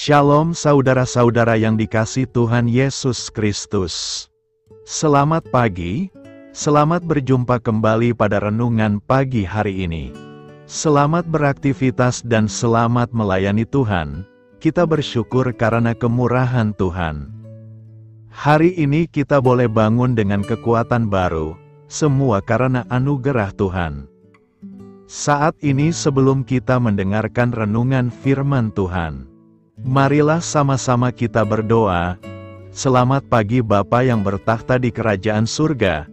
Shalom saudara-saudara yang dikasihi Tuhan Yesus Kristus. Selamat pagi, selamat berjumpa kembali pada renungan pagi hari ini. Selamat beraktivitas dan selamat melayani Tuhan. Kita bersyukur karena kemurahan Tuhan. Hari ini kita boleh bangun dengan kekuatan baru, semua karena anugerah Tuhan. Saat ini sebelum kita mendengarkan renungan firman Tuhan, marilah sama-sama kita berdoa. Selamat pagi Bapa yang bertakhta di kerajaan surga.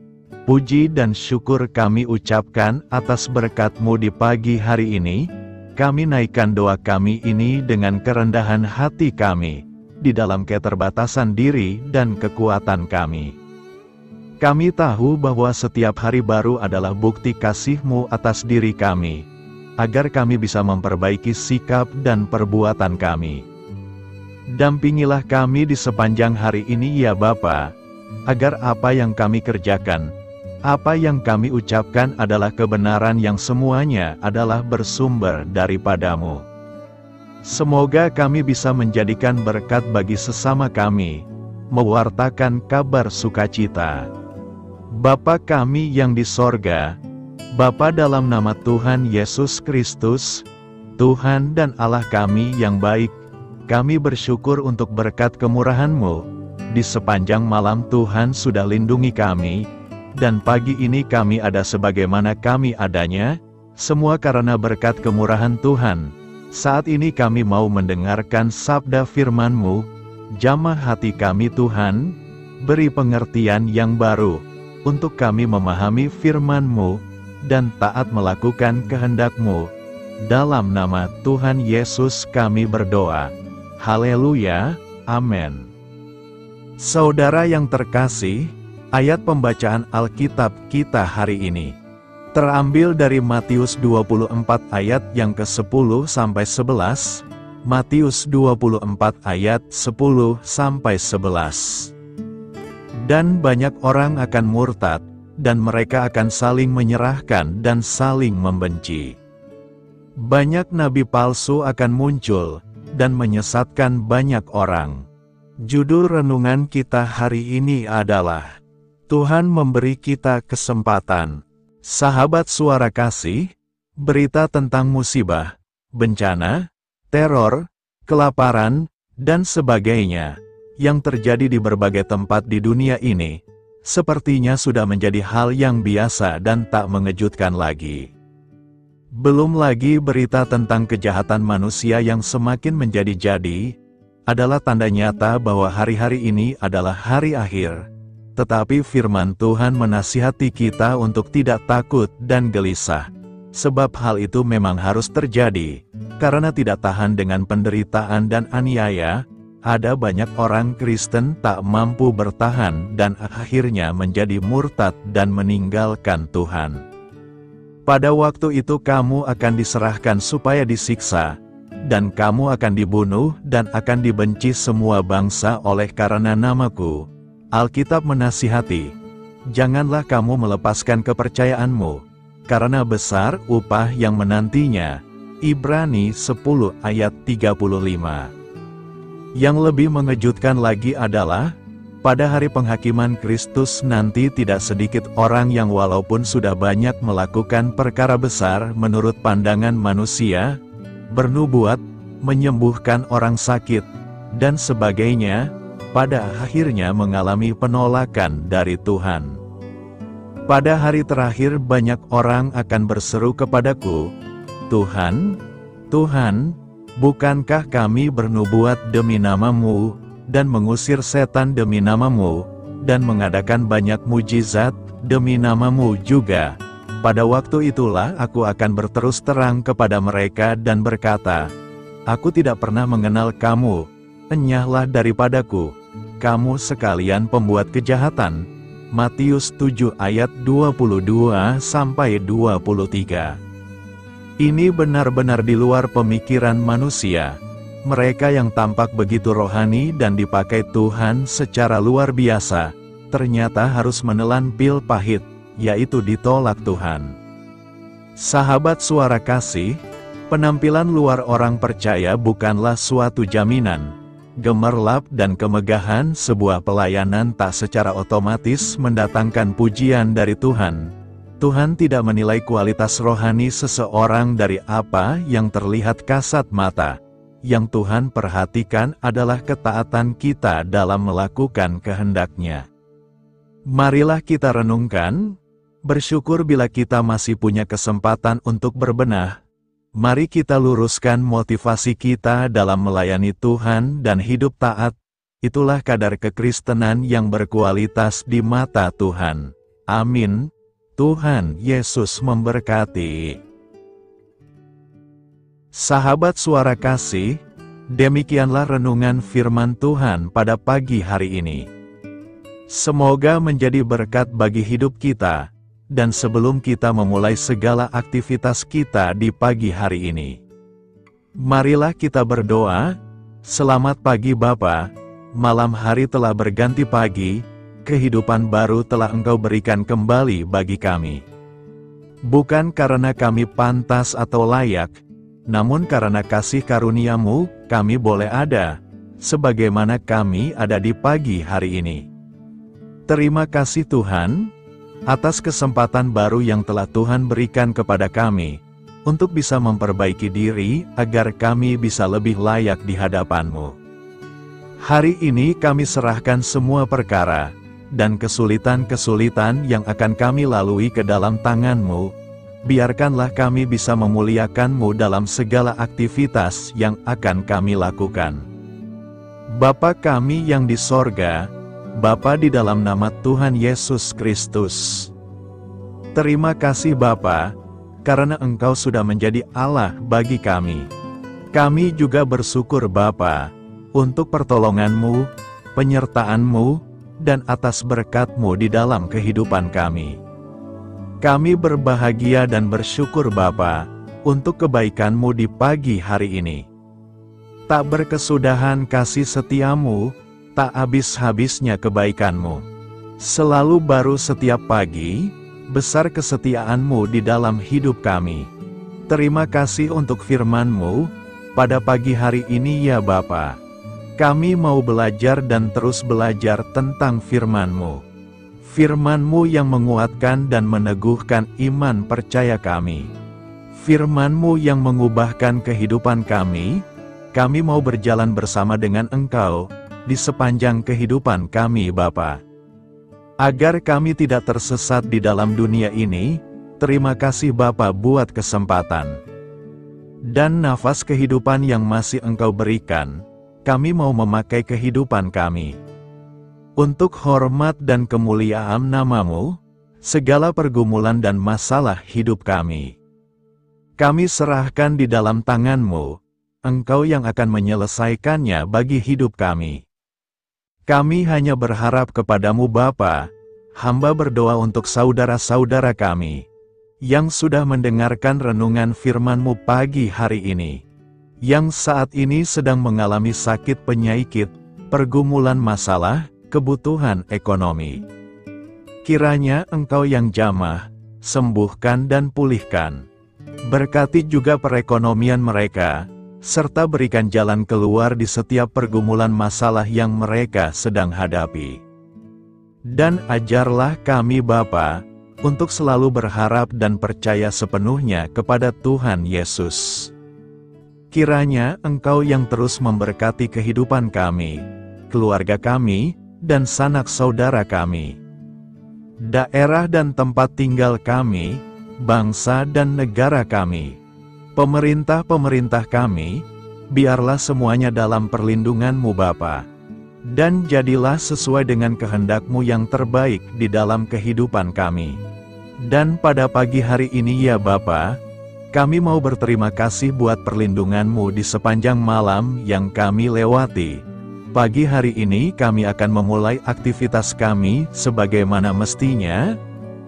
Puji dan syukur kami ucapkan atas berkat-Mu di pagi hari ini. Kami naikkan doa kami ini dengan kerendahan hati kami, di dalam keterbatasan diri dan kekuatan kami. Kami tahu bahwa setiap hari baru adalah bukti kasih-Mu atas diri kami, agar kami bisa memperbaiki sikap dan perbuatan kami. Dampingilah kami di sepanjang hari ini ya Bapa, agar apa yang kami kerjakan, apa yang kami ucapkan adalah kebenaran yang semuanya adalah bersumber daripada-Mu. Semoga kami bisa menjadikan berkat bagi sesama kami, mewartakan kabar sukacita. Bapa kami yang di sorga, Bapa dalam nama Tuhan Yesus Kristus, Tuhan dan Allah kami yang baik, kami bersyukur untuk berkat kemurahan-Mu. Di sepanjang malam Tuhan sudah lindungi kami, dan pagi ini kami ada sebagaimana kami adanya, semua karena berkat kemurahan Tuhan. Saat ini kami mau mendengarkan sabda firman-Mu, jamah hati kami Tuhan, beri pengertian yang baru, untuk kami memahami firman-Mu, dan taat melakukan kehendak-Mu. Dalam nama Tuhan Yesus kami berdoa. Haleluya, amin. Saudara yang terkasih, ayat pembacaan Alkitab kita hari ini terambil dari Matius 24 ayat yang ke-10 sampai 11, Matius 24 ayat 10 sampai 11. Dan banyak orang akan murtad, dan mereka akan saling menyerahkan dan saling membenci. Banyak nabi palsu akan muncul, dan menyesatkan banyak orang. Judul renungan kita hari ini adalah, Tuhan memberi kita kesempatan. Sahabat suara kasih, berita tentang musibah, bencana, teror, kelaparan, dan sebagainya, yang terjadi di berbagai tempat di dunia ini, sepertinya sudah menjadi hal yang biasa dan tak mengejutkan lagi. Belum lagi berita tentang kejahatan manusia yang semakin menjadi-jadi, adalah tanda nyata bahwa hari-hari ini adalah hari akhir. Tetapi firman Tuhan menasihati kita untuk tidak takut dan gelisah, sebab hal itu memang harus terjadi, karena tidak tahan dengan penderitaan dan aniaya. Ada banyak orang Kristen tak mampu bertahan dan akhirnya menjadi murtad dan meninggalkan Tuhan. Pada waktu itu kamu akan diserahkan supaya disiksa, dan kamu akan dibunuh dan akan dibenci semua bangsa oleh karena namaku. Alkitab menasihati, janganlah kamu melepaskan kepercayaanmu, karena besar upah yang menantinya. Ibrani 10 ayat 35. Yang lebih mengejutkan lagi adalah, pada hari penghakiman Kristus nanti tidak sedikit orang yang walaupun sudah banyak melakukan perkara besar menurut pandangan manusia, bernubuat, menyembuhkan orang sakit, dan sebagainya, pada akhirnya mengalami penolakan dari Tuhan. Pada hari terakhir banyak orang akan berseru kepadaku, Tuhan, Tuhan, bukankah kami bernubuat demi nama-Mu, dan mengusir setan demi nama-Mu, dan mengadakan banyak mujizat demi nama-Mu juga? Pada waktu itulah aku akan berterus terang kepada mereka dan berkata, aku tidak pernah mengenal kamu, enyahlah daripadaku, kamu sekalian pembuat kejahatan. Matius 7 ayat 22-23. Ini benar-benar di luar pemikiran manusia. Mereka yang tampak begitu rohani dan dipakai Tuhan secara luar biasa, ternyata harus menelan pil pahit, yaitu ditolak Tuhan. Sahabat suara kasih, Penampilan luar orang percaya bukanlah suatu jaminan. Gemerlap dan kemegahan sebuah pelayanan tak secara otomatis mendatangkan pujian dari Tuhan. Tuhan tidak menilai kualitas rohani seseorang dari apa yang terlihat kasat mata. Yang Tuhan perhatikan adalah ketaatan kita dalam melakukan kehendak-Nya. Marilah kita renungkan, bersyukur bila kita masih punya kesempatan untuk berbenah. Mari kita luruskan motivasi kita dalam melayani Tuhan dan hidup taat. Itulah kadar kekristenan yang berkualitas di mata Tuhan. Amin. Tuhan Yesus memberkati. Sahabat Suara Kasih, demikianlah renungan firman Tuhan pada pagi hari ini. Semoga menjadi berkat bagi hidup kita. Dan sebelum kita memulai segala aktivitas kita di pagi hari ini, marilah kita berdoa. Selamat pagi Bapa, malam hari telah berganti pagi, kehidupan baru telah Engkau berikan kembali bagi kami. Bukan karena kami pantas atau layak, namun karena kasih karunia-Mu, kami boleh ada, sebagaimana kami ada di pagi hari ini. Terima kasih Tuhan, atas kesempatan baru yang telah Tuhan berikan kepada kami, untuk bisa memperbaiki diri, agar kami bisa lebih layak di hadapan-Mu. Hari ini kami serahkan semua perkara, dan kesulitan-kesulitan yang akan kami lalui ke dalam tangan-Mu. Biarkanlah kami bisa memuliakan-Mu dalam segala aktivitas yang akan kami lakukan. Bapa kami yang di sorga, Bapa di dalam nama Tuhan Yesus Kristus. Terima kasih Bapa, karena Engkau sudah menjadi Allah bagi kami. Kami juga bersyukur Bapa, untuk pertolongan-Mu, penyertaan-Mu, dan atas berkat-Mu di dalam kehidupan kami. Kami berbahagia dan bersyukur Bapa, untuk kebaikan-Mu di pagi hari ini. Tak berkesudahan kasih setia-Mu, tak habis-habisnya kebaikan-Mu. Selalu baru setiap pagi, besar kesetiaan-Mu di dalam hidup kami. Terima kasih untuk firman-Mu, pada pagi hari ini ya Bapa. Kami mau belajar dan terus belajar tentang firman-Mu. Firman-Mu yang menguatkan dan meneguhkan iman percaya kami. Firman-Mu yang mengubahkan kehidupan kami mau berjalan bersama dengan Engkau, di sepanjang kehidupan kami Bapa. Agar kami tidak tersesat di dalam dunia ini, terima kasih Bapa buat kesempatan dan nafas kehidupan yang masih Engkau berikan. Kami mau memakai kehidupan kami untuk hormat dan kemuliaan nama-Mu, segala pergumulan dan masalah hidup kami serahkan di dalam tangan-Mu. Engkau yang akan menyelesaikannya bagi hidup kami. Kami hanya berharap kepadamu Bapa. Hamba berdoa untuk saudara-saudara kami, yang sudah mendengarkan renungan firman-Mu pagi hari ini, yang saat ini sedang mengalami sakit penyakit, pergumulan masalah, kebutuhan ekonomi. Kiranya Engkau yang jamah, sembuhkan dan pulihkan. Berkati juga perekonomian mereka, serta berikan jalan keluar di setiap pergumulan masalah yang mereka sedang hadapi. Dan ajarlah kami Bapa, untuk selalu berharap dan percaya sepenuhnya kepada Tuhan Yesus. Kiranya Engkau yang terus memberkati kehidupan kami, keluarga kami, dan sanak saudara kami, daerah dan tempat tinggal kami, bangsa dan negara kami, pemerintah-pemerintah kami, biarlah semuanya dalam perlindungan-Mu Bapa. Dan jadilah sesuai dengan kehendak-Mu yang terbaik di dalam kehidupan kami. Dan pada pagi hari ini ya Bapa, kami mau berterima kasih buat perlindungan-Mu di sepanjang malam yang kami lewati. Pagi hari ini kami akan memulai aktivitas kami sebagaimana mestinya.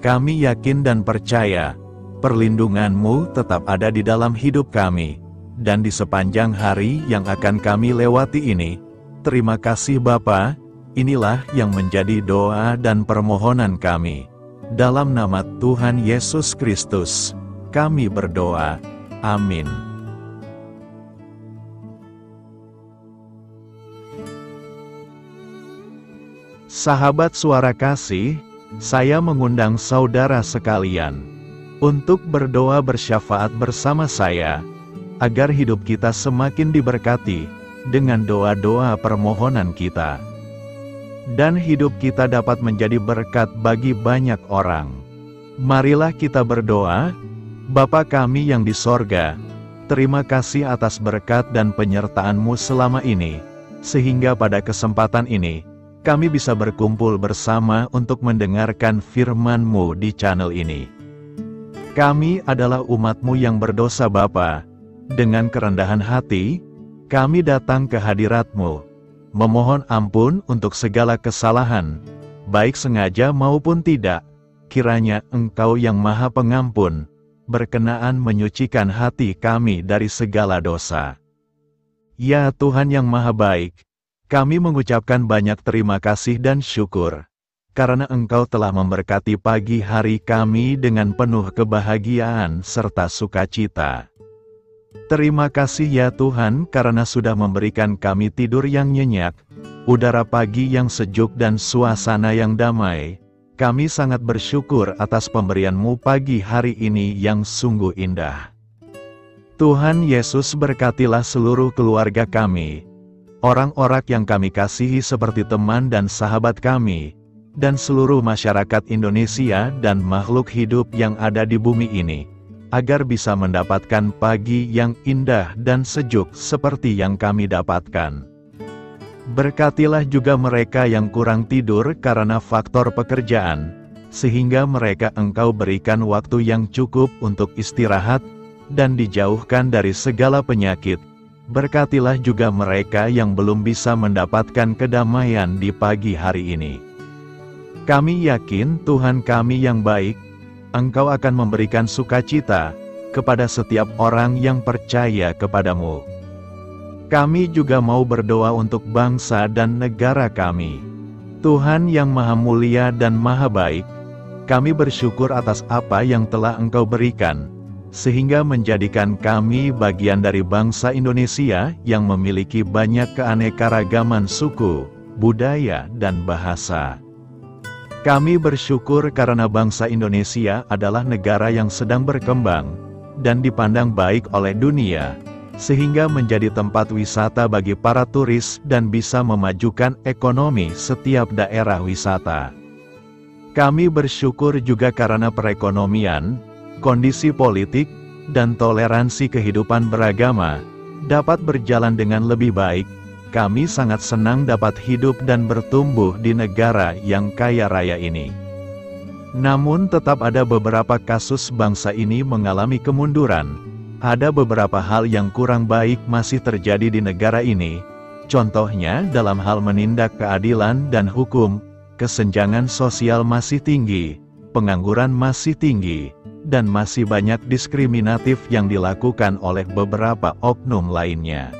Kami yakin dan percaya, perlindungan-Mu tetap ada di dalam hidup kami, dan di sepanjang hari yang akan kami lewati ini. Terima kasih Bapa, inilah yang menjadi doa dan permohonan kami. Dalam nama Tuhan Yesus Kristus, kami berdoa. Amin. Sahabat Suara Kasih, saya mengundang saudara sekalian untuk berdoa bersyafaat bersama saya, agar hidup kita semakin diberkati dengan doa-doa permohonan kita, dan hidup kita dapat menjadi berkat bagi banyak orang. Marilah kita berdoa. Bapa kami yang di sorga, terima kasih atas berkat dan penyertaan-Mu selama ini, sehingga pada kesempatan ini, kami bisa berkumpul bersama untuk mendengarkan firman-Mu di channel ini. Kami adalah umat-Mu yang berdosa Bapa. Dengan kerendahan hati, kami datang ke hadirat-Mu, memohon ampun untuk segala kesalahan, baik sengaja maupun tidak. Kiranya Engkau yang Maha Pengampun, berkenaan menyucikan hati kami dari segala dosa. Ya Tuhan yang Maha Baik, kami mengucapkan banyak terima kasih dan syukur, karena Engkau telah memberkati pagi hari kami dengan penuh kebahagiaan serta sukacita. Terima kasih ya Tuhan karena sudah memberikan kami tidur yang nyenyak, udara pagi yang sejuk dan suasana yang damai. Kami sangat bersyukur atas pemberian-Mu pagi hari ini yang sungguh indah. Tuhan Yesus berkatilah seluruh keluarga kami, orang-orang yang kami kasihi seperti teman dan sahabat kami, dan seluruh masyarakat Indonesia dan makhluk hidup yang ada di bumi ini, agar bisa mendapatkan pagi yang indah dan sejuk seperti yang kami dapatkan. Berkatilah juga mereka yang kurang tidur karena faktor pekerjaan, sehingga mereka Engkau berikan waktu yang cukup untuk istirahat, dan dijauhkan dari segala penyakit. Berkatilah juga mereka yang belum bisa mendapatkan kedamaian di pagi hari ini. Kami yakin Tuhan kami yang baik, Engkau akan memberikan sukacita kepada setiap orang yang percaya kepadamu. Kami juga mau berdoa untuk bangsa dan negara kami. Tuhan yang Maha Mulia dan Maha Baik, kami bersyukur atas apa yang telah Engkau berikan, sehingga menjadikan kami bagian dari bangsa Indonesia yang memiliki banyak keanekaragaman suku, budaya, dan bahasa. Kami bersyukur karena bangsa Indonesia adalah negara yang sedang berkembang dan dipandang baik oleh dunia, sehingga menjadi tempat wisata bagi para turis dan bisa memajukan ekonomi setiap daerah wisata. Kami bersyukur juga karena perekonomian, kondisi politik, dan toleransi kehidupan beragama dapat berjalan dengan lebih baik. Kami sangat senang dapat hidup dan bertumbuh di negara yang kaya raya ini. Namun tetap ada beberapa kasus bangsa ini mengalami kemunduran. Ada beberapa hal yang kurang baik masih terjadi di negara ini. Contohnya dalam hal menindak keadilan dan hukum, kesenjangan sosial masih tinggi, pengangguran masih tinggi, dan masih banyak diskriminatif yang dilakukan oleh beberapa oknum lainnya.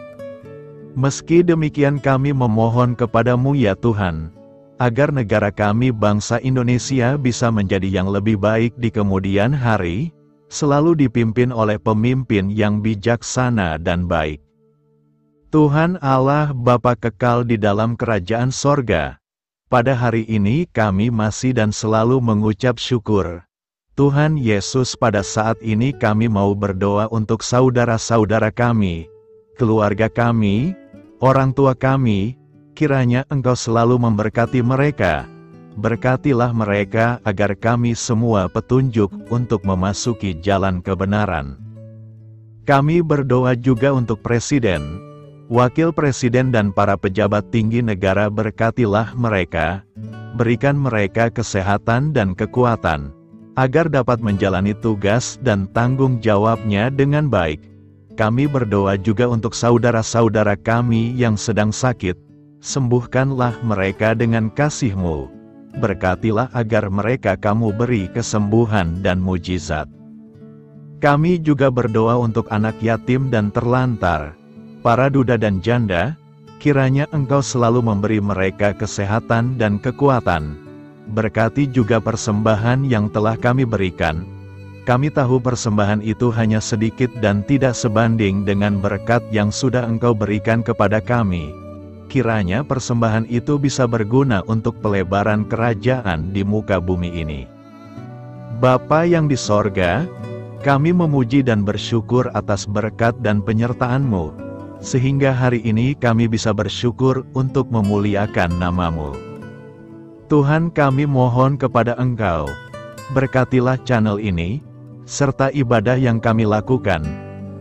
Meski demikian kami memohon kepadamu ya Tuhan, agar negara kami bangsa Indonesia bisa menjadi yang lebih baik di kemudian hari, selalu dipimpin oleh pemimpin yang bijaksana dan baik. Tuhan Allah Bapa kekal di dalam kerajaan sorga, pada hari ini kami masih dan selalu mengucap syukur. Tuhan Yesus, pada saat ini kami mau berdoa untuk saudara-saudara kami, keluarga kami, orang tua kami. Kiranya Engkau selalu memberkati mereka. Berkatilah mereka agar kami semua petunjuk untuk memasuki jalan kebenaran. Kami berdoa juga untuk Presiden, Wakil Presiden dan para pejabat tinggi negara. Berkatilah mereka, berikan mereka kesehatan dan kekuatan, agar dapat menjalani tugas dan tanggung jawabnya dengan baik. Kami berdoa juga untuk saudara-saudara kami yang sedang sakit. Sembuhkanlah mereka dengan kasih-Mu. Berkatilah agar mereka Kamu beri kesembuhan dan mujizat. Kami juga berdoa untuk anak yatim dan terlantar, para duda dan janda. Kiranya Engkau selalu memberi mereka kesehatan dan kekuatan. Berkati juga persembahan yang telah kami berikan. Kami tahu persembahan itu hanya sedikit dan tidak sebanding dengan berkat yang sudah Engkau berikan kepada kami. kiranya persembahan itu bisa berguna untuk pelebaran kerajaan di muka bumi ini. Bapa yang di sorga, kami memuji dan bersyukur atas berkat dan penyertaan-Mu, sehingga hari ini kami bisa bersyukur untuk memuliakan nama-Mu. Tuhan, kami mohon kepada Engkau, berkatilah channel ini, serta ibadah yang kami lakukan.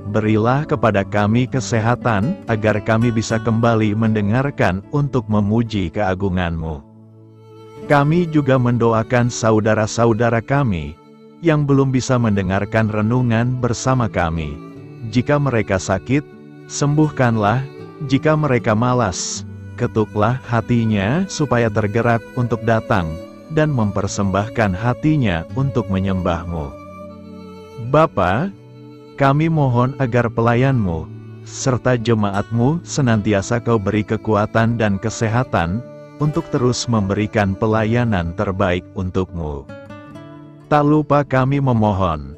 Berilah kepada kami kesehatan, agar kami bisa kembali mendengarkan untuk memuji keagungan-Mu. Kami juga mendoakan saudara-saudara kami, yang belum bisa mendengarkan renungan bersama kami. Jika mereka sakit, sembuhkanlah. Jika mereka malas, ketuklah hatinya supaya tergerak untuk datang, dan mempersembahkan hatinya untuk menyembah-Mu. Bapa, kami mohon agar pelayan-Mu, serta jemaat-Mu senantiasa Kau beri kekuatan dan kesehatan, untuk terus memberikan pelayanan terbaik untuk-Mu. Tak lupa kami memohon,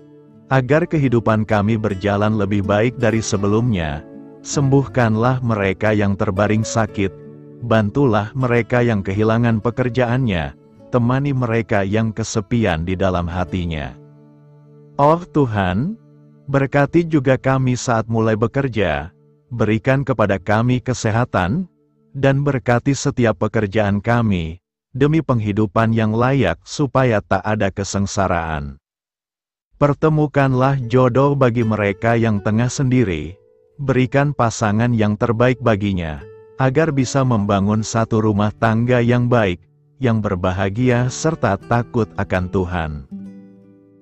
agar kehidupan kami berjalan lebih baik dari sebelumnya. Sembuhkanlah mereka yang terbaring sakit, bantulah mereka yang kehilangan pekerjaannya, temani mereka yang kesepian di dalam hatinya. Oh Tuhan, berkati juga kami saat mulai bekerja, berikan kepada kami kesehatan, dan berkati setiap pekerjaan kami, demi penghidupan yang layak supaya tak ada kesengsaraan. Pertemukanlah jodoh bagi mereka yang tengah sendiri, berikan pasangan yang terbaik baginya, agar bisa membangun satu rumah tangga yang baik, yang berbahagia serta takut akan Tuhan.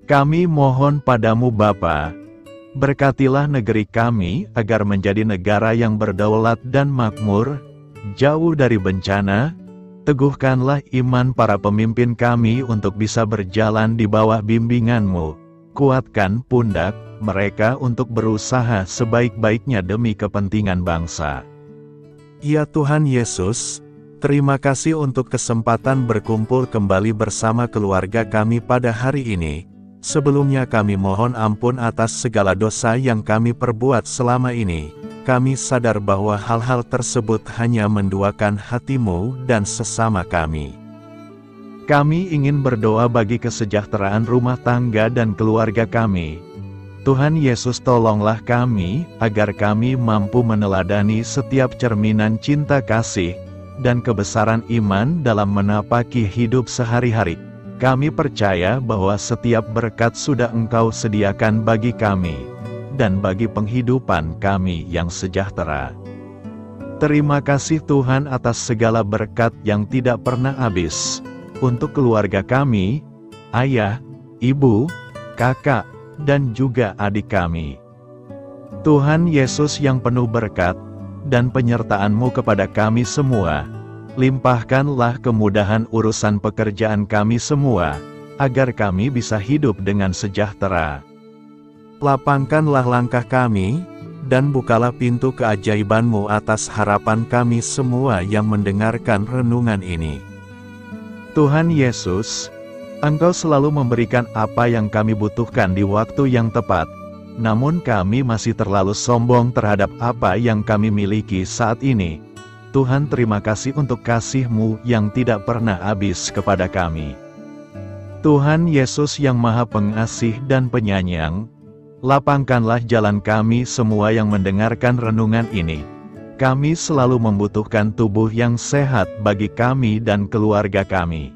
Kami mohon padamu Bapa, berkatilah negeri kami agar menjadi negara yang berdaulat dan makmur, jauh dari bencana. Teguhkanlah iman para pemimpin kami untuk bisa berjalan di bawah bimbingan-Mu. Kuatkan pundak mereka untuk berusaha sebaik-baiknya demi kepentingan bangsa. Ya Tuhan Yesus, terima kasih untuk kesempatan berkumpul kembali bersama keluarga kami pada hari ini. Sebelumnya kami mohon ampun atas segala dosa yang kami perbuat selama ini. Kami sadar bahwa hal-hal tersebut hanya menduakan hati-Mu dan sesama kami. Kami ingin berdoa bagi kesejahteraan rumah tangga dan keluarga kami. Tuhan Yesus, tolonglah kami, agar kami mampu meneladani setiap cerminan cinta kasih, dan kebesaran iman dalam menapaki hidup sehari-hari. Kami percaya bahwa setiap berkat sudah Engkau sediakan bagi kami, dan bagi penghidupan kami yang sejahtera. Terima kasih Tuhan atas segala berkat yang tidak pernah habis, untuk keluarga kami, ayah, ibu, kakak, dan juga adik kami. Tuhan Yesus yang penuh berkat, dan penyertaan-Mu kepada kami semua, limpahkanlah kemudahan urusan pekerjaan kami semua, agar kami bisa hidup dengan sejahtera. Lapangkanlah langkah kami, dan bukalah pintu keajaiban-Mu atas harapan kami semua yang mendengarkan renungan ini. Tuhan Yesus, Engkau selalu memberikan apa yang kami butuhkan di waktu yang tepat, namun kami masih terlalu sombong terhadap apa yang kami miliki saat ini. Tuhan, terima kasih untuk kasih-Mu yang tidak pernah habis kepada kami. Tuhan Yesus yang Maha Pengasih dan Penyayang, lapangkanlah jalan kami semua yang mendengarkan renungan ini. Kami selalu membutuhkan tubuh yang sehat bagi kami dan keluarga kami.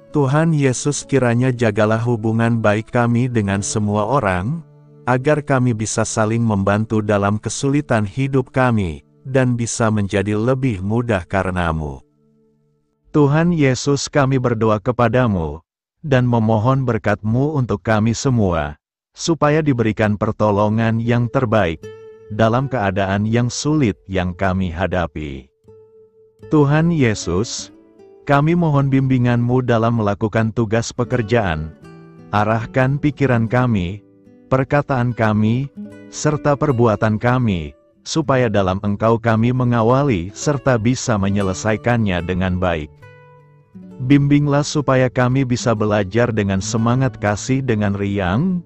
Tuhan Yesus, kiranya jagalah hubungan baik kami dengan semua orang, agar kami bisa saling membantu dalam kesulitan hidup kami, dan bisa menjadi lebih mudah karena-Mu. Tuhan Yesus, kami berdoa kepada-Mu, dan memohon berkat-Mu untuk kami semua, supaya diberikan pertolongan yang terbaik, dalam keadaan yang sulit yang kami hadapi. Tuhan Yesus, kami mohon bimbingan-Mu dalam melakukan tugas pekerjaan. Arahkan pikiran kami, perkataan kami, serta perbuatan kami, supaya dalam Engkau kami mengawali serta bisa menyelesaikannya dengan baik. Bimbinglah supaya kami bisa belajar dengan semangat kasih dengan riang,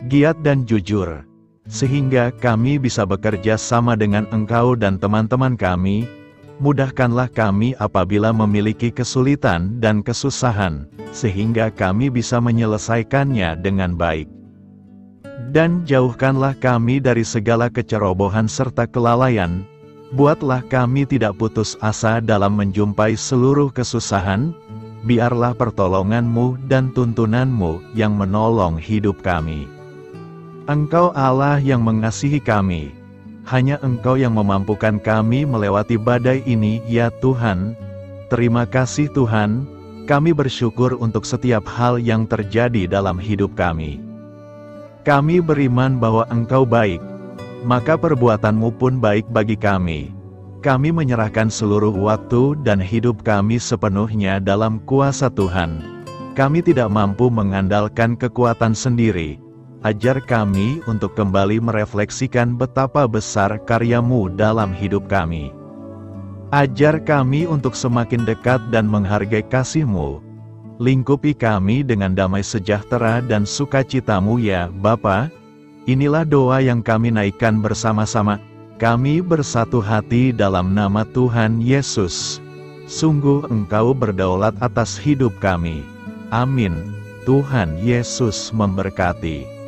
giat dan jujur, sehingga kami bisa bekerja sama dengan Engkau dan teman-teman kami, Mudahkanlah kami apabila memiliki kesulitan dan kesusahan, sehingga kami bisa menyelesaikannya dengan baik. Dan jauhkanlah kami dari segala kecerobohan serta kelalaian. Buatlah kami tidak putus asa dalam menjumpai seluruh kesusahan. Biarlah pertolongan-Mu dan tuntunan-Mu yang menolong hidup kami. Engkau Allah yang mengasihi kami. Hanya Engkau yang memampukan kami melewati badai ini, ya Tuhan. Terima kasih Tuhan, kami bersyukur untuk setiap hal yang terjadi dalam hidup kami. Kami beriman bahwa Engkau baik, maka perbuatan-Mu pun baik bagi kami. Kami menyerahkan seluruh waktu dan hidup kami sepenuhnya dalam kuasa Tuhan. Kami tidak mampu mengandalkan kekuatan sendiri. Ajar kami untuk kembali merefleksikan betapa besar karya-Mu dalam hidup kami. Ajar kami untuk semakin dekat dan menghargai kasih-Mu. Lingkupi kami dengan damai sejahtera dan sukacita-Mu ya Bapa. Inilah doa yang kami naikkan bersama-sama. Kami bersatu hati dalam nama Tuhan Yesus. Sungguh Engkau berdaulat atas hidup kami. Amin. Tuhan Yesus memberkati.